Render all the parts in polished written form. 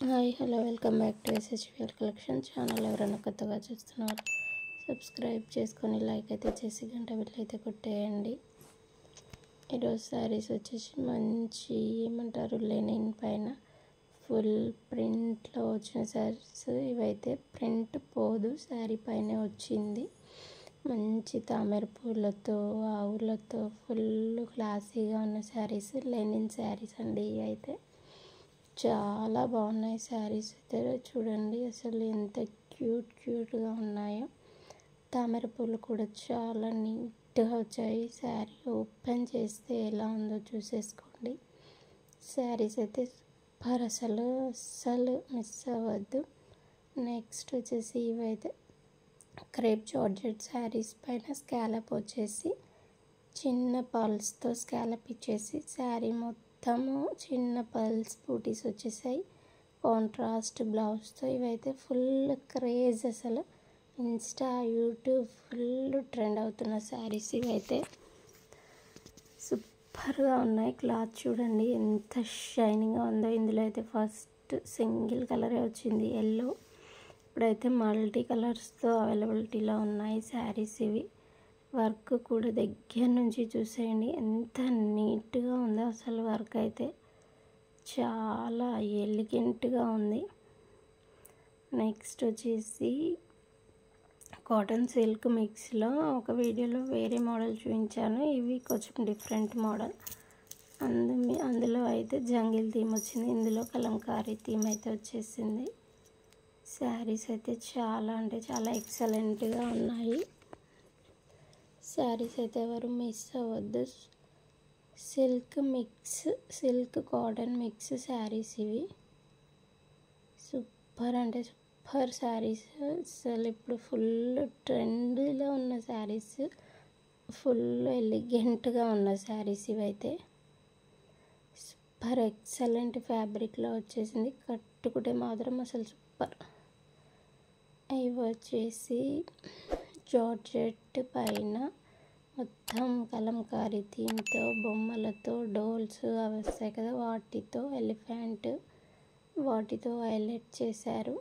Hi hello welcome back to SHVL collection channel. ఎవరైనా కొత్తగా చూస్తున్నారు సబ్స్క్రైబ్ చేసుకొని లైక్ అయితే చేసి గంట బిల్ అయితే కొట్టేయండి. ఈరోజు శారీస్ వచ్చేసి మంచి ఏమంటారు లెనిన్ పైన ఫుల్ ప్రింట్లో వచ్చిన శారీస్. ఇవైతే ప్రింట్ పోదు, శారీ పైన వచ్చింది. మంచి తామర పూలతో ఆవులతో ఫుల్ క్లాసీగా ఉన్న శారీస్, లెనిన్ శారీస్ అండి. ఇవి అయితే చాలా బాగున్నాయి శారీస్ అయితే చూడండి, అసలు ఎంత క్యూట్గా ఉన్నాయో. తామర పూలు కూడా చాలా నీట్గా వచ్చాయి. శారీ ఓపెన్ చేస్తే ఎలా ఉందో చూసేసుకోండి. శారీస్ అయితే సూపర్, అస్సలు మిస్ అవ్వద్దు. నెక్స్ట్ వచ్చేసి ఇవైతే క్రేప్ జార్జెట్ శారీస్ పైన స్కాలప్ వచ్చేసి చిన్న పర్ల్స్తో స్కాలప్ ఇచ్చేసి శారీ మొత్తము చిన్న పర్ల్స్ బూటీస్ వచ్చేసాయి. కాంట్రాస్ట్ బ్లౌజ్తో ఇవైతే ఫుల్ క్రేజ్, అసలు ఇన్స్టా యూట్యూబ్ ఫుల్ ట్రెండ్ అవుతున్న శారీస్. ఇవైతే సూపర్గా ఉన్నాయి. క్లాత్ చూడండి ఎంత షైనింగ్గా ఉందో. ఇందులో అయితే ఫస్ట్ సింగిల్ కలరే వచ్చింది, ఎల్లో. ఇప్పుడైతే మల్టీ కలర్స్తో అవైలబిలిటీలో ఉన్నాయి శారీస్. ఇవి వర్క్ కూడా దగ్గర నుంచి చూసేయండి ఎంత నీట్గా ఉందో. అసలు వర్క్ అయితే చాలా ఎలిగెంట్గా ఉంది. నెక్స్ట్ వచ్చేసి కాటన్ సిల్క్ మిక్స్లో ఒక వీడియోలో వేరే మోడల్ చూపించాను, ఇవి కొంచెం డిఫరెంట్ మోడల్. అందులో అయితే జంగిల్ థీమ్ వచ్చింది, ఇందులో కలంకారీ థీమ్ అయితే వచ్చేసింది. శారీస్ అయితే చాలా అంటే చాలా ఎక్సలెంట్గా ఉన్నాయి. శారీస్ అయితే ఎవరు మిస్ అవ్వద్దు. సిల్క్ కాటన్ మిక్స్ శారీస్ ఇవి. సూపర్ అంటే సూపర్ శారీస్. అసలు ఇప్పుడు ఫుల్ ట్రెండ్లో ఉన్న శారీస్, ఫుల్ ఎలిగెంట్గా ఉన్న శారీస్ ఇవైతే. సూపర్ ఎక్సలెంట్ ఫ్యాబ్రిక్లో వచ్చేసింది, కట్టుకుంటే మాత్రం అసలు సూపర్. ఇవి వచ్చేసి జార్జెట్ పైన మొత్తం కలంకారీ థీమ్తో బొమ్మలతో డోల్స్ అవి వస్తాయి కదా, వాటితో ఎలిఫెంట్ వాటితో హైలైట్ చేశారు.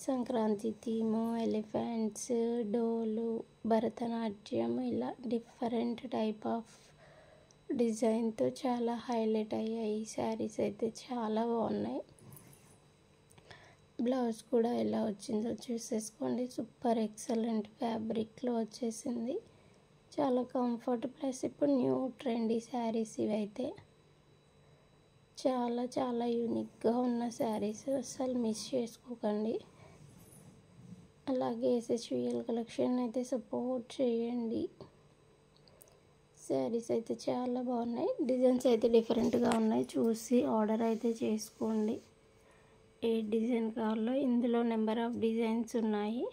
సంక్రాంతి థీము, ఎలిఫెంట్స్, డోలు, భరతనాట్యం, ఇలా డిఫరెంట్ టైప్ ఆఫ్ డిజైన్తో చాలా హైలైట్ అయ్యాయి. ఈ శారీస్ అయితే చాలా బాగున్నాయి. బ్లౌజ్ కూడా ఎలా వచ్చిందో చూసేసుకోండి. సూపర్ ఎక్సలెంట్ ఫ్యాబ్రిక్లో వచ్చేసింది, చాలా కంఫర్ట్. ప్లస్ ఇప్పుడు న్యూ ట్రెండీ శారీస్ ఇవైతే చాలా చాలా యూనిక్గా ఉన్న శారీస్, అస్సలు మిస్ చేసుకోకండి. అలాగే ఎస్హెచ్విఎల్ కలెక్షన్ అయితే సపోర్ట్ చేయండి. శారీస్ అయితే చాలా బాగున్నాయి, డిజైన్స్ అయితే డిఫరెంట్గా ఉన్నాయి, చూసి ఆర్డర్ అయితే చేసుకోండి. ఏ డిజైన్ కావాలో ఇందులో నెంబర్ ఆఫ్ డిజైన్స్ ఉన్నాయి.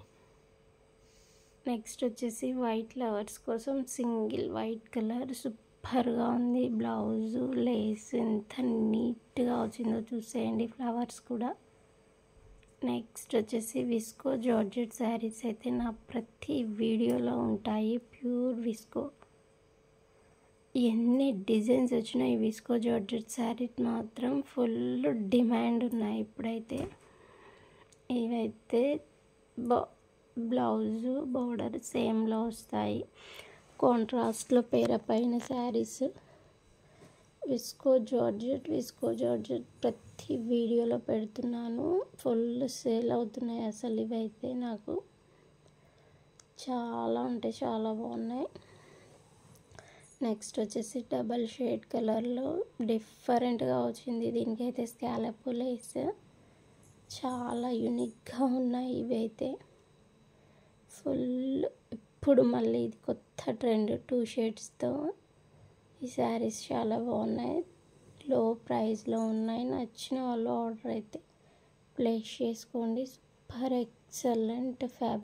నెక్స్ట్ వచ్చేసి వైట్ లవర్స్ కోసం సింగిల్ వైట్ కలర్ సూపర్గా ఉంది. బ్లౌజు లేస్ ఎంత నీట్గా వచ్చిందో చూసేయండి, ఫ్లవర్స్ కూడా. నెక్స్ట్ వచ్చేసి విస్కో జార్జెట్ శారీస్ అయితే నా ప్రతి వీడియోలో ఉంటాయి, ప్యూర్ విస్కో. ఎన్ని డిజైన్స్ వచ్చినాయి, విస్కో జార్జెట్ శారీ మాత్రం ఫుల్ డిమాండ్ ఉన్నాయి ఇప్పుడైతే. ఇవైతే బ్లౌజు బోర్డర్ సేమ్లో వస్తాయి, కాంట్రాస్ట్లో పేర పైన శారీస్. విస్కో జార్జెట్ ప్రతి వీడియోలో పెడుతున్నాను, ఫుల్ సేల్ అవుతున్నాయి అసలు. ఇవైతే నాకు చాలా అంటే చాలా బాగున్నాయి. నెక్స్ట్ వచ్చేసి డబల్ షేడ్ కలర్లో డిఫరెంట్గా వచ్చింది, దీనికైతే స్కాలప్ లేస్. చాలా యూనిక్గా ఉన్నాయి ఇవైతే ఫుల్. ఇప్పుడు మళ్ళీ ఇది కొత్త ట్రెండ్ 2 షేడ్స్తో ఈ శారీస్ చాలా బాగున్నాయి, లో ప్రైస్లో ఉన్నాయి. నచ్చిన వాళ్ళు ఆర్డర్ అయితే ప్లేస్ చేసుకోండి. Super excellent fabric.